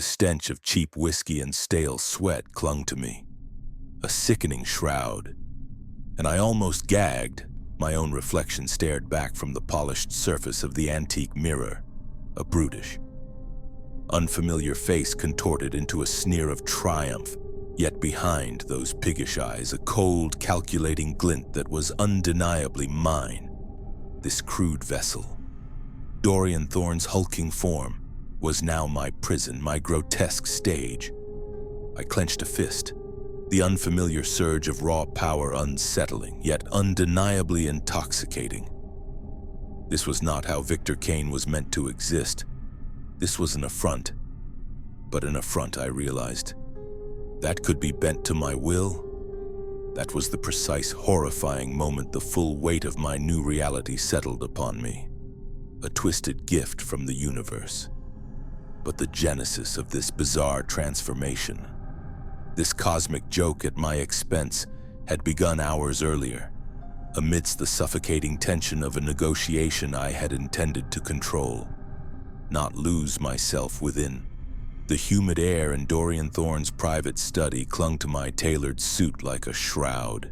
stench of cheap whiskey and stale sweat clung to me, a sickening shroud, and I almost gagged. My own reflection stared back from the polished surface of the antique mirror, a brutish, unfamiliar face contorted into a sneer of triumph, yet behind those piggish eyes a cold, calculating glint that was undeniably mine. This crude vessel, Dorian Thorne's hulking form, was now my prison, my grotesque stage. I clenched a fist, the unfamiliar surge of raw power unsettling, yet undeniably intoxicating. This was not how Victor Kane was meant to exist. This was an affront, but an affront, I realized. That could be bent to my will. That was the precise, horrifying moment the full weight of my new reality settled upon me. A twisted gift from the universe. But the genesis of this bizarre transformation, this cosmic joke at my expense, had begun hours earlier, amidst the suffocating tension of a negotiation I had intended to control, not lose myself within. The humid air in Dorian Thorne's private study clung to my tailored suit like a shroud,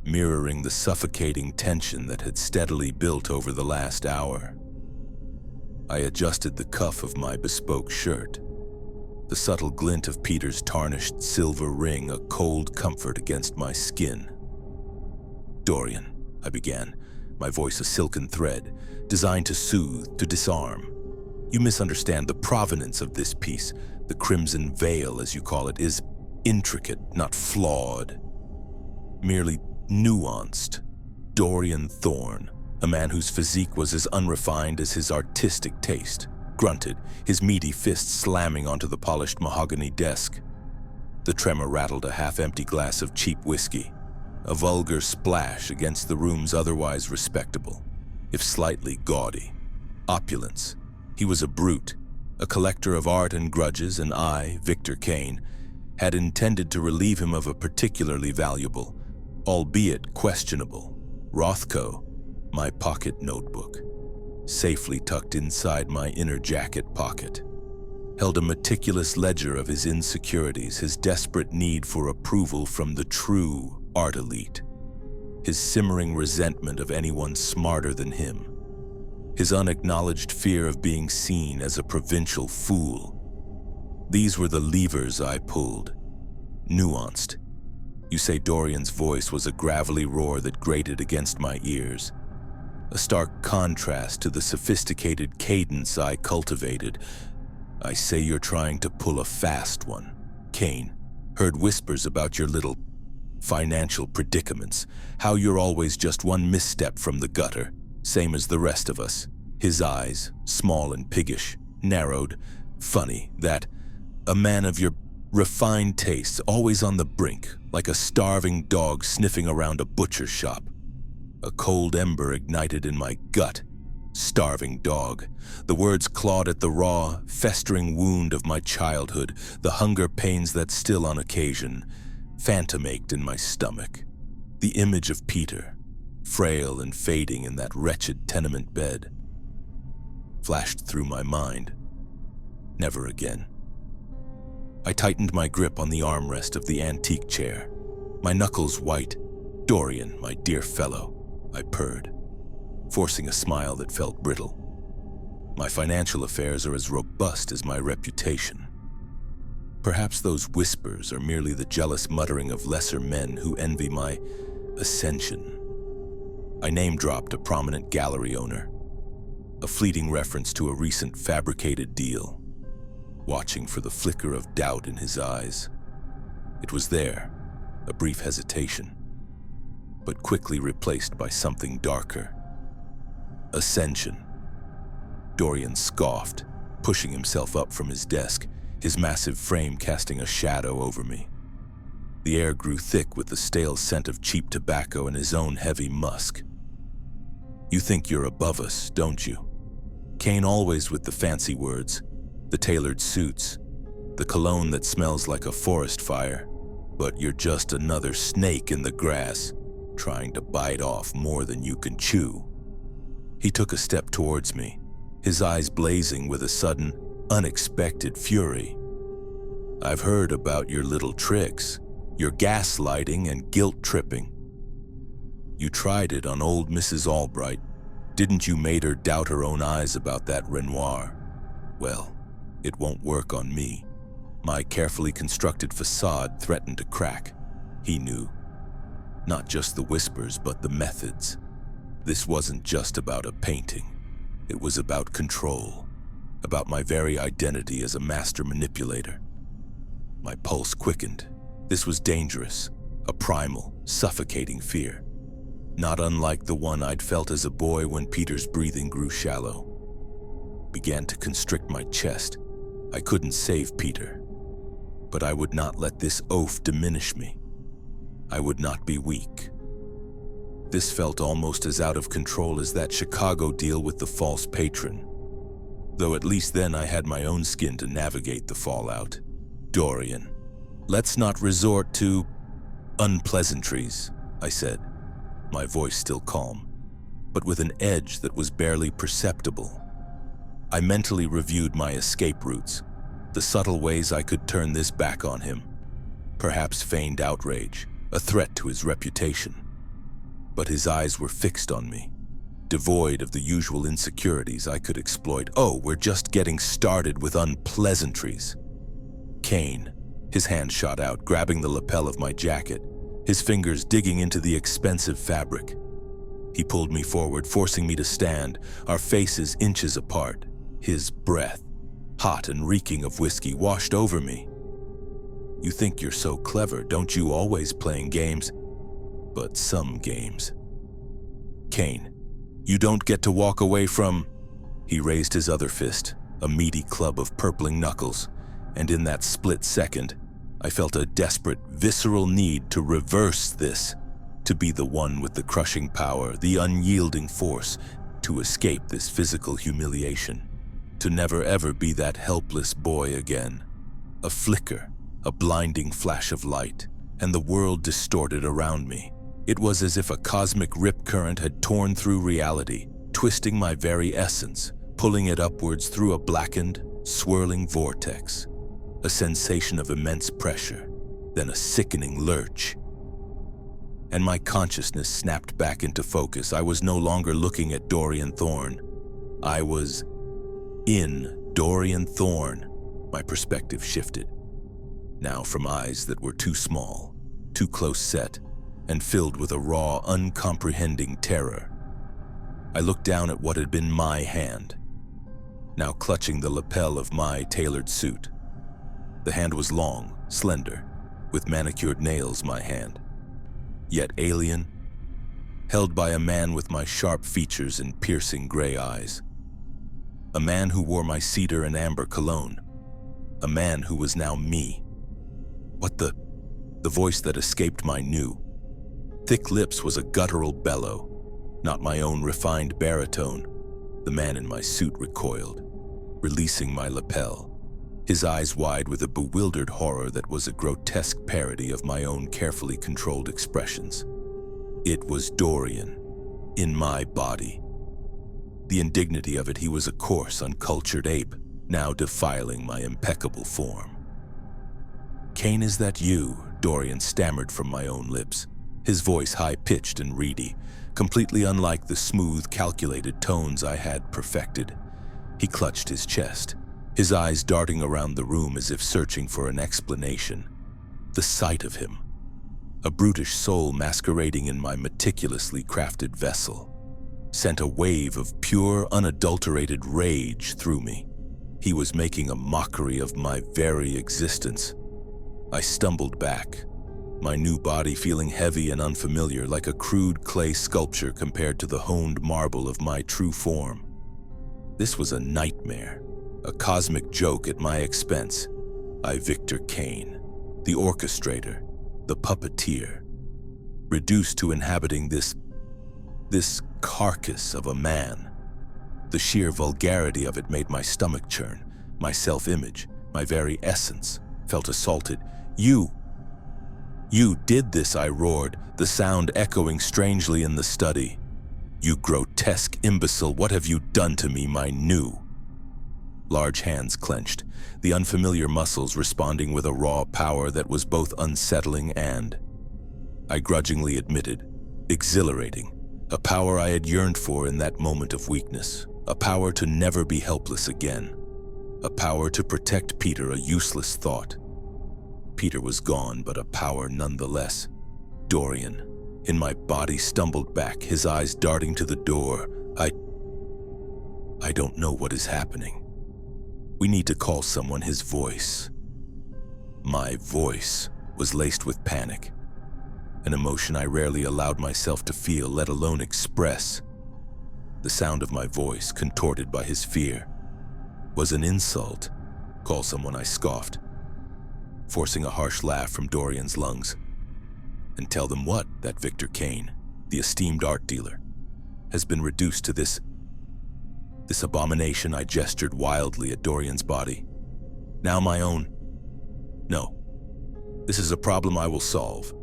mirroring the suffocating tension that had steadily built over the last hour. I adjusted the cuff of my bespoke shirt, the subtle glint of Peter's tarnished silver ring a cold comfort against my skin. "Dorian," I began, my voice a silken thread, designed to soothe, to disarm. "You misunderstand the provenance of this piece. The crimson veil, as you call it, is intricate, not flawed, merely nuanced. Dorian Thorne, a man whose physique was as unrefined as his artistic taste, grunted, his meaty fist slamming onto the polished mahogany desk. The tremor rattled a half-empty glass of cheap whiskey, a vulgar splash against the room's otherwise respectable, if slightly gaudy, opulence. He was a brute, a collector of art and grudges, and I, Victor Kane, had intended to relieve him of a particularly valuable, albeit questionable, Rothko, my pocket notebook, safely tucked inside my inner jacket pocket, held a meticulous ledger of his insecurities, his desperate need for approval from the true art elite, his simmering resentment of anyone smarter than him, his unacknowledged fear of being seen as a provincial fool. These were the levers I pulled. Nuanced. You say Dorian's voice was a gravelly roar that grated against my ears, a stark contrast to the sophisticated cadence I cultivated. I say you're trying to pull a fast one. Kane, heard whispers about your little financial predicaments, how you're always just one misstep from the gutter, same as the rest of us. His eyes, small and piggish, narrowed, funny, that a man of your refined tastes, always on the brink, like a starving dog sniffing around a butcher's shop. A cold ember ignited in my gut. Starving dog. The words clawed at the raw, festering wound of my childhood, the hunger pains that still on occasion phantom ached in my stomach. The image of Peter, frail and fading in that wretched tenement bed, flashed through my mind. Never again. I tightened my grip on the armrest of the antique chair, my knuckles white. "Dorian, my dear fellow," I purred, forcing a smile that felt brittle. "My financial affairs are as robust as my reputation. Perhaps those whispers are merely the jealous muttering of lesser men who envy my ascension." I name-dropped a prominent gallery owner, a fleeting reference to a recent fabricated deal, watching for the flicker of doubt in his eyes. It was there, a brief hesitation, but quickly replaced by something darker. "Ascension." Dorian scoffed, pushing himself up from his desk, his massive frame casting a shadow over me. The air grew thick with the stale scent of cheap tobacco and his own heavy musk. "You think you're above us, don't you?" Kane always with the fancy words, the tailored suits, the cologne that smells like a forest fire. "But you're just another snake in the grass, trying to bite off more than you can chew." He took a step towards me, his eyes blazing with a sudden, unexpected fury. I've heard about your little tricks, your gaslighting and guilt-tripping. You tried it on old Mrs. Albright. Didn't you made her doubt her own eyes about that Renoir? Well, it won't work on me. My carefully constructed facade threatened to crack. He knew. Not just the whispers, but the methods. This wasn't just about a painting. It was about control, about my very identity as a master manipulator. My pulse quickened. This was dangerous, a primal, suffocating fear. Not unlike the one I'd felt as a boy when Peter's breathing grew shallow. Began to constrict my chest. I couldn't save Peter, but I would not let this oaf diminish me. I would not be weak. This felt almost as out of control as that Chicago deal with the false patron. Though at least then I had my own skin to navigate the fallout. Dorian, let's not resort to unpleasantries, I said, my voice still calm, but with an edge that was barely perceptible. I mentally reviewed my escape routes, the subtle ways I could turn this back on him. Perhaps feigned outrage, a threat to his reputation. But his eyes were fixed on me, devoid of the usual insecurities I could exploit. Oh, we're just getting started with unpleasantries. Kane, his hand shot out, grabbing the lapel of my jacket, his fingers digging into the expensive fabric. He pulled me forward, forcing me to stand, our faces inches apart. His breath, hot and reeking of whiskey, washed over me. You think you're so clever, don't you, always playing games? But some games. Kane, you don't get to walk away from... He raised his other fist, a meaty club of purpling knuckles, and in that split second, I felt a desperate, visceral need to reverse this, to be the one with the crushing power, the unyielding force, to escape this physical humiliation, to never ever be that helpless boy again. A flicker, a blinding flash of light, and the world distorted around me. It was as if a cosmic rip current had torn through reality, twisting my very essence, pulling it upwards through a blackened, swirling vortex. A sensation of immense pressure, then a sickening lurch. And my consciousness snapped back into focus. I was no longer looking at Dorian Thorne. I was in Dorian Thorne. My perspective shifted. Now from eyes that were too small, too close set, and filled with a raw, uncomprehending terror. I looked down at what had been my hand, now clutching the lapel of my tailored suit. The hand was long, slender, with manicured nails, my hand. Yet alien, held by a man with my sharp features and piercing gray eyes. A man who wore my cedar and amber cologne. A man who was now me. What the voice that escaped my knew. Thick lips was a guttural bellow, not my own refined baritone. The man in my suit recoiled, releasing my lapel, his eyes wide with a bewildered horror that was a grotesque parody of my own carefully controlled expressions. It was Dorian, in my body. The indignity of it, he was a coarse, uncultured ape, now defiling my impeccable form. "Kane, is that you?" Dorian stammered from my own lips, his voice high-pitched and reedy, completely unlike the smooth, calculated tones I had perfected. He clutched his chest, his eyes darting around the room as if searching for an explanation. The sight of him, a brutish soul masquerading in my meticulously crafted vessel, sent a wave of pure, unadulterated rage through me. He was making a mockery of my very existence. I stumbled back, my new body feeling heavy and unfamiliar, like a crude clay sculpture compared to the honed marble of my true form. This was a nightmare, a cosmic joke at my expense. I, Victor Kane, the orchestrator, the puppeteer, reduced to inhabiting this carcass of a man. The sheer vulgarity of it made my stomach churn. My self-image, my very essence, felt assaulted. You did this," I roared, the sound echoing strangely in the study. "You grotesque imbecile, what have you done to me, my new?" large hands clenched, the unfamiliar muscles responding with a raw power that was both unsettling and, I grudgingly admitted, exhilarating. A power I had yearned for in that moment of weakness. A power to never be helpless again. A power to protect Peter, a useless thought. Peter was gone, but a power nonetheless. Dorian, in my body, stumbled back, his eyes darting to the door. I don't know what is happening. We need to call someone. His voice. My voice was laced with panic, an emotion I rarely allowed myself to feel, let alone express. The sound of my voice, contorted by his fear, was an insult. Call someone, I scoffed, forcing a harsh laugh from Dorian's lungs. And tell them what? That Victor Kane, the esteemed art dealer, has been reduced to this abomination. I gestured wildly at Dorian's body. Now my own. No. This is a problem I will solve.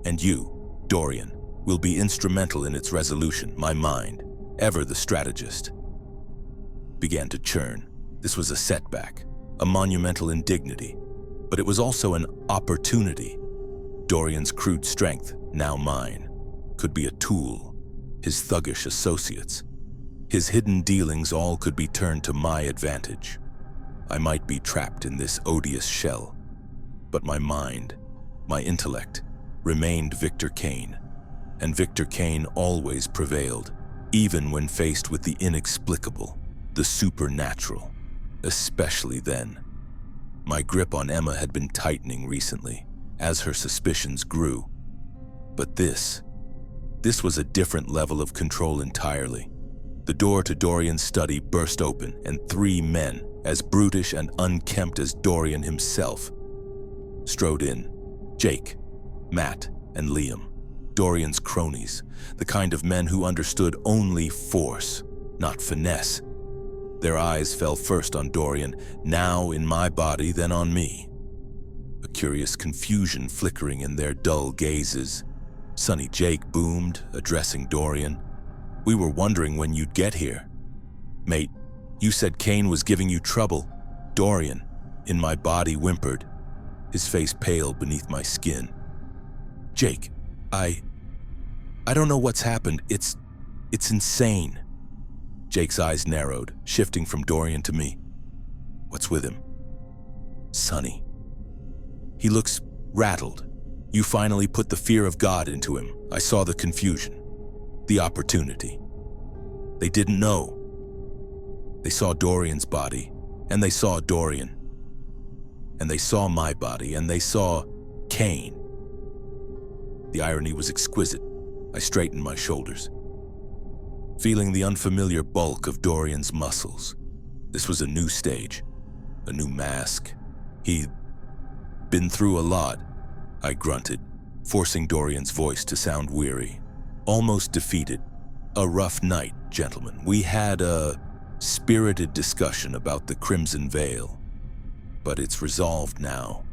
And you, Dorian, will be instrumental in its resolution. My mind, ever the strategist, began to churn. This was a setback, a monumental indignity, but it was also an opportunity. Dorian's crude strength, now mine, could be a tool. His thuggish associates, his hidden dealings, all could be turned to my advantage. I might be trapped in this odious shell, but my mind, my intellect, remained Victor Kane, and Victor Kane always prevailed, even when faced with the inexplicable, the supernatural, especially then. My grip on Emma had been tightening recently, as her suspicions grew. But this was a different level of control entirely. The door to Dorian's study burst open, and 3 men, as brutish and unkempt as Dorian himself, strode in. Jake, Matt, and Liam, Dorian's cronies, the kind of men who understood only force, not finesse. Their eyes fell first on Dorian, now in my body, then on me. A curious confusion flickering in their dull gazes. Sonny Jake boomed, addressing Dorian. We were wondering when you'd get here. Mate, you said Kane was giving you trouble. Dorian, in my body, whimpered, his face pale beneath my skin. Jake, I don't know what's happened. It's insane. Jake's eyes narrowed, shifting from Dorian to me. What's with him? Sonny. He looks rattled. You finally put the fear of God into him. I saw the confusion, the opportunity. They didn't know. They saw Dorian's body, and they saw Dorian. And they saw my body, and they saw Kane. The irony was exquisite. I straightened my shoulders, feeling the unfamiliar bulk of Dorian's muscles. This was a new stage, a new mask. He'd been through a lot, I grunted, forcing Dorian's voice to sound weary, almost defeated. A rough night, gentlemen. We had a spirited discussion about the Crimson Veil, but it's resolved now.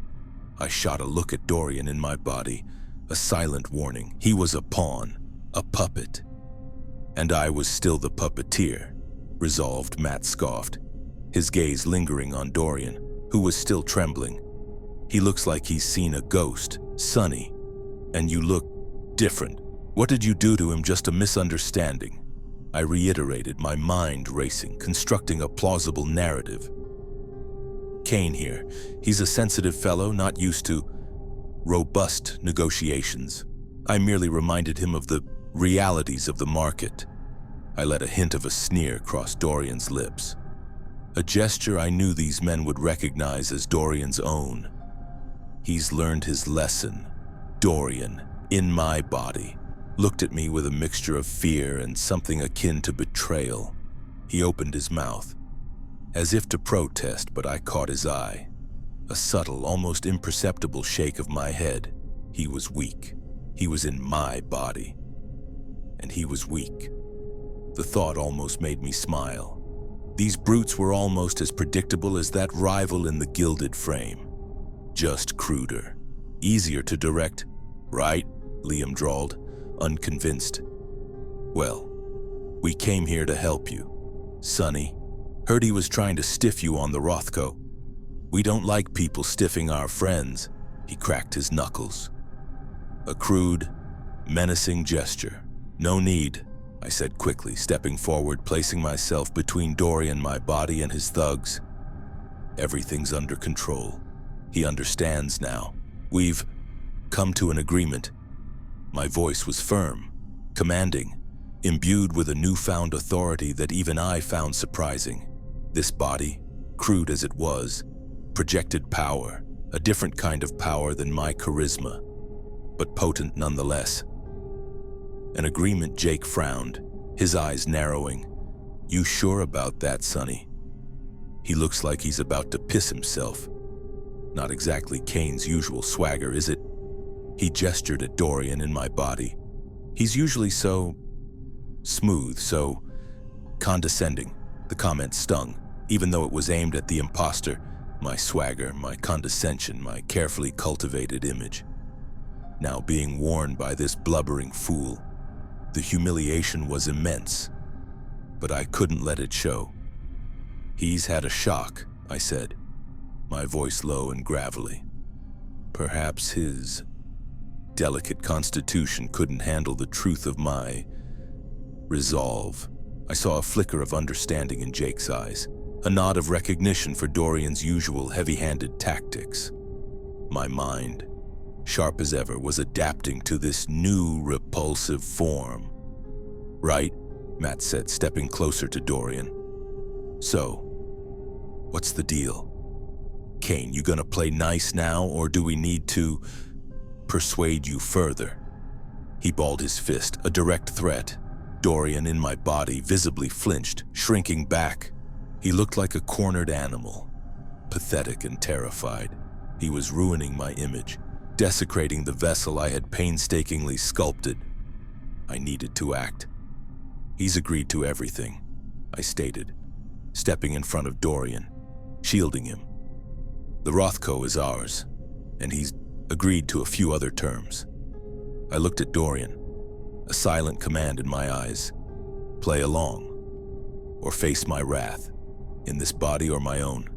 I shot a look at Dorian in my body, a silent warning. He was a pawn, a puppet, and I was still the puppeteer. Resolved, Matt scoffed, his gaze lingering on Dorian, who was still trembling. He looks like he's seen a ghost. Sonny, and you look different. What did you do to him? Just a misunderstanding. I reiterated, my mind racing, constructing a plausible narrative. Kane here. He's a sensitive fellow, not used to robust negotiations. I merely reminded him of the realities of the market. I let a hint of a sneer cross Dorian's lips, a gesture I knew these men would recognize as Dorian's own. He's learned his lesson. Dorian, in my body, looked at me with a mixture of fear and something akin to betrayal. He opened his mouth, as if to protest, but I caught his eye. A subtle, almost imperceptible shake of my head. He was weak. He was in my body. And he was weak. The thought almost made me smile. These brutes were almost as predictable as that rival in the gilded frame. Just cruder. Easier to direct. Right? Liam drawled, unconvinced. Well, we came here to help you, Sonny. Heard he was trying to stiff you on the Rothko. We don't like people stiffing our friends. He cracked his knuckles. A crude, menacing gesture. No need, I said quickly, stepping forward, placing myself between Dorian, my body, and his thugs. Everything's under control. He understands now. We've come to an agreement. My voice was firm, commanding, imbued with a newfound authority that even I found surprising. This body, crude as it was, projected power, a different kind of power than my charisma, but potent nonetheless. An agreement. Jake frowned, his eyes narrowing. You sure about that, Sonny? He looks like he's about to piss himself. Not exactly Kane's usual swagger, is it? He gestured at Dorian in my body. He's usually so smooth, so condescending. The comment stung, even though it was aimed at the imposter. My swagger, my condescension, my carefully cultivated image. Now being worn by this blubbering fool. The humiliation was immense, but I couldn't let it show. He's had a shock, I said, my voice low and gravelly. Perhaps his delicate constitution couldn't handle the truth of my resolve. I saw a flicker of understanding in Jake's eyes, a nod of recognition for Dorian's usual heavy-handed tactics. My mind, sharp as ever, was adapting to this new repulsive form. Right, Matt said, stepping closer to Dorian. So, what's the deal? Kane, you gonna play nice now, or do we need to persuade you further? He balled his fist, a direct threat. Dorian, in my body, visibly flinched, shrinking back. He looked like a cornered animal, pathetic and terrified. He was ruining my image, desecrating the vessel I had painstakingly sculpted. I needed to act. He's agreed to everything, I stated, stepping in front of Dorian, shielding him. The Rothko is ours, and he's agreed to a few other terms. I looked at Dorian, a silent command in my eyes. Play along, or face my wrath, in this body or my own.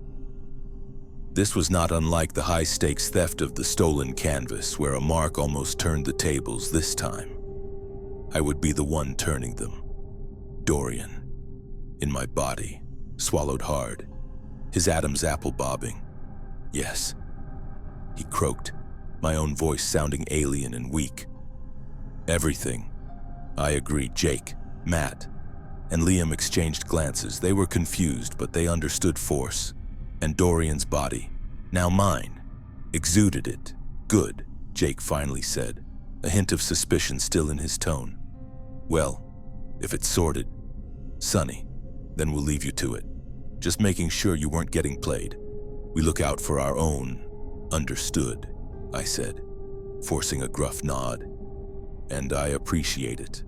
This was not unlike the high-stakes theft of the stolen canvas, where a mark almost turned the tables. This time, I would be the one turning them. Dorian, in my body, swallowed hard, his Adam's apple bobbing. Yes, he croaked, my own voice sounding alien and weak. Everything, I agreed. Jake, Matt, and Liam exchanged glances. They were confused, but they understood force. And Dorian's body, now mine, exuded it. Good, Jake finally said, a hint of suspicion still in his tone. Well, if it's sorted, Sonny, then we'll leave you to it. Just making sure you weren't getting played. We look out for our own. Understood, I said, forcing a gruff nod. And I appreciate it.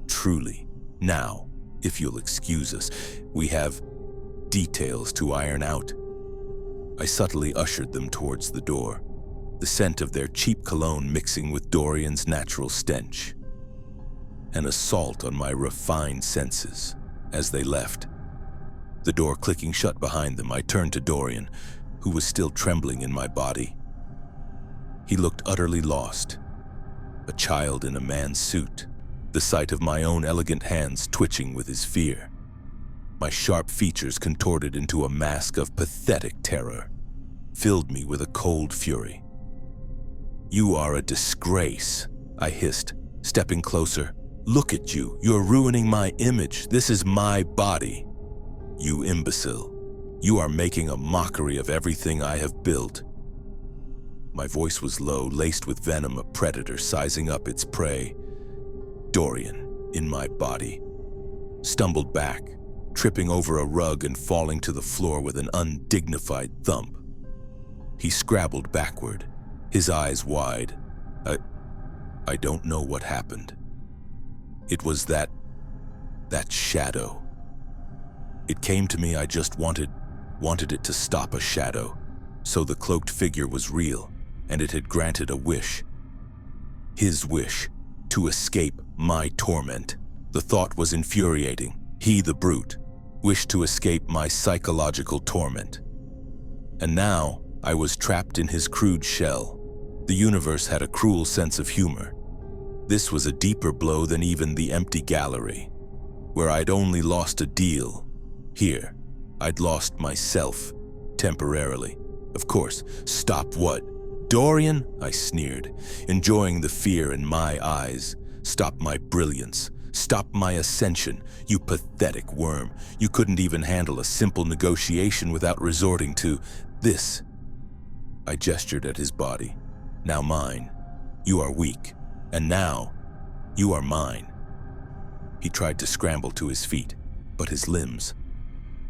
Truly. Now, if you'll excuse us, we have details to iron out. I subtly ushered them towards the door, the scent of their cheap cologne mixing with Dorian's natural stench. An assault on my refined senses as they left. The door clicking shut behind them, I turned to Dorian, who was still trembling in my body. He looked utterly lost, a child in a man's suit, the sight of my own elegant hands twitching with his fear. My sharp features contorted into a mask of pathetic terror, filled me with a cold fury. You are a disgrace, I hissed, stepping closer. Look at you, you're ruining my image. This is my body. You imbecile, you are making a mockery of everything I have built. My voice was low, laced with venom, a predator sizing up its prey. Dorian, in my body, stumbled back, tripping over a rug and falling to the floor with an undignified thump. He scrabbled backward, his eyes wide. I don't know what happened. It was that shadow. It came to me. I just wanted it to stop a shadow. So the cloaked figure was real, and it had granted a wish. His wish, to escape my torment. The thought was infuriating. He, the brute, wished to escape my psychological torment. And now I was trapped in his crude shell. The universe had a cruel sense of humor. This was a deeper blow than even the empty gallery, where I'd only lost a deal. Here, I'd lost myself, temporarily. Of course. Stop what? Dorian, I sneered, enjoying the fear in my eyes. Stop my brilliance. Stop my ascension, you pathetic worm. You couldn't even handle a simple negotiation without resorting to this. I gestured at his body. Now mine. You are weak. And now, you are mine. He tried to scramble to his feet, but his limbs,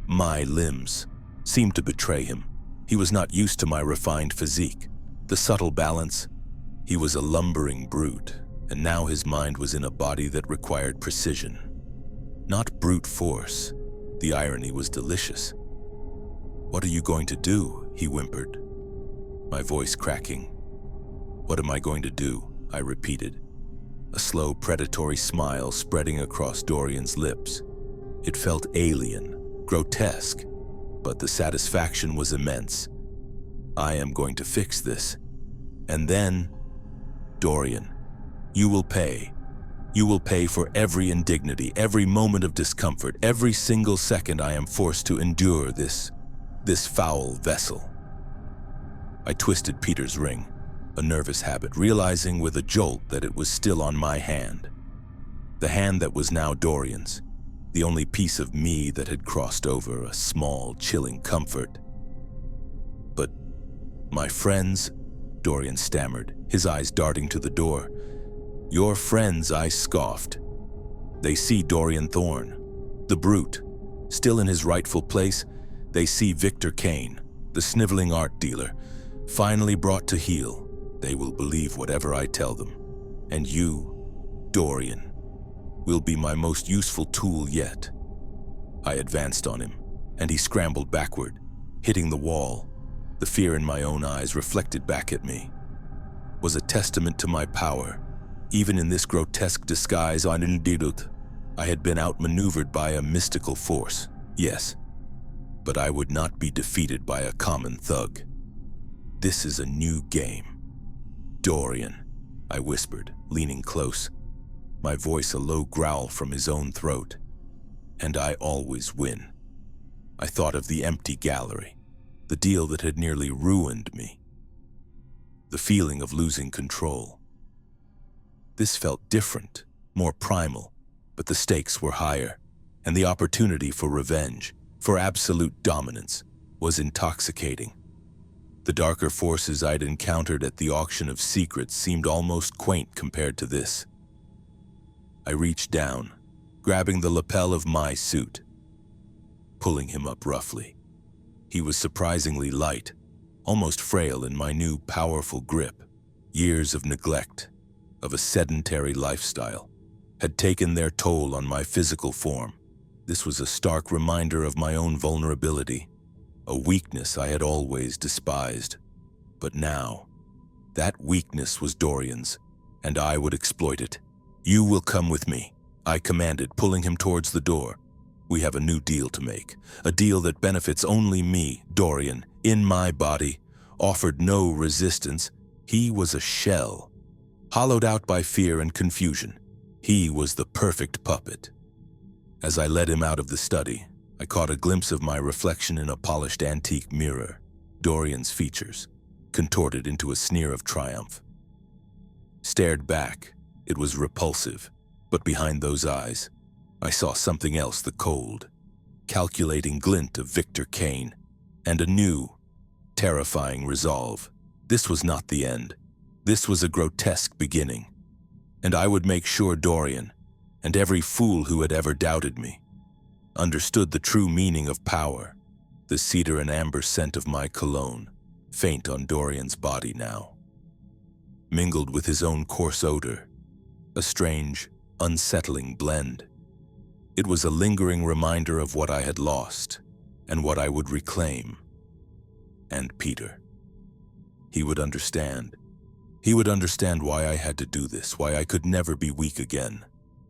my limbs, seemed to betray him. He was not used to my refined physique, the subtle balance. He was a lumbering brute, and now his mind was in a body that required precision. Not brute force. The irony was delicious. "What are you going to do?" he whimpered, my voice cracking. "What am I going to do?" I repeated, a slow, predatory smile spreading across Dorian's lips. It felt alien, grotesque, but the satisfaction was immense. "I am going to fix this. And then, Dorian, you will pay. You will pay for every indignity, every moment of discomfort, every single second I am forced to endure this foul vessel." I twisted Peter's ring, a nervous habit, realizing with a jolt that it was still on my hand. The hand that was now Dorian's, the only piece of me that had crossed over, a small, chilling comfort. "But my friends," Dorian stammered, his eyes darting to the door. "Your friends," I scoffed. "They see Dorian Thorne, the brute, still in his rightful place. They see Victor Kane, the sniveling art dealer, finally brought to heel. They will believe whatever I tell them. And you, Dorian, will be my most useful tool yet." I advanced on him, and he scrambled backward, hitting the wall. The fear in my own eyes reflected back at me. Was a testament to my power. Even in this grotesque disguise I had been outmaneuvered by a mystical force, yes, but I would not be defeated by a common thug. This is a new game. "Dorian," I whispered, leaning close, my voice a low growl from his own throat. "And I always win." I thought of the empty gallery, the deal that had nearly ruined me, the feeling of losing control. This felt different, more primal, but the stakes were higher, and the opportunity for revenge, for absolute dominance, was intoxicating. The darker forces I'd encountered at the auction of secrets seemed almost quaint compared to this. I reached down, grabbing the lapel of my suit, pulling him up roughly. He was surprisingly light, almost frail in my new powerful grip. Years of neglect, of a sedentary lifestyle, had taken their toll on my physical form. This was a stark reminder of my own vulnerability, a weakness I had always despised. But now, that weakness was Dorian's, and I would exploit it. "You will come with me," I commanded, pulling him towards the door. "We have a new deal to make, a deal that benefits only me, Dorian, in my body, offered no resistance. He was a shell, hollowed out by fear and confusion. He was the perfect puppet." As I led him out of the study, I caught a glimpse of my reflection in a polished antique mirror, Dorian's features, contorted into a sneer of triumph. Stared back, it was repulsive, but behind those eyes, I saw something else, the cold, calculating glint of Victor Kane, and a new, terrifying resolve. This was not the end. This was a grotesque beginning, and I would make sure Dorian, and every fool who had ever doubted me, understood the true meaning of power. The cedar and amber scent of my cologne, faint on Dorian's body now, mingled with his own coarse odor, a strange, unsettling blend. It was a lingering reminder of what I had lost and what I would reclaim. And Peter. He would understand. He would understand why I had to do this, why I could never be weak again.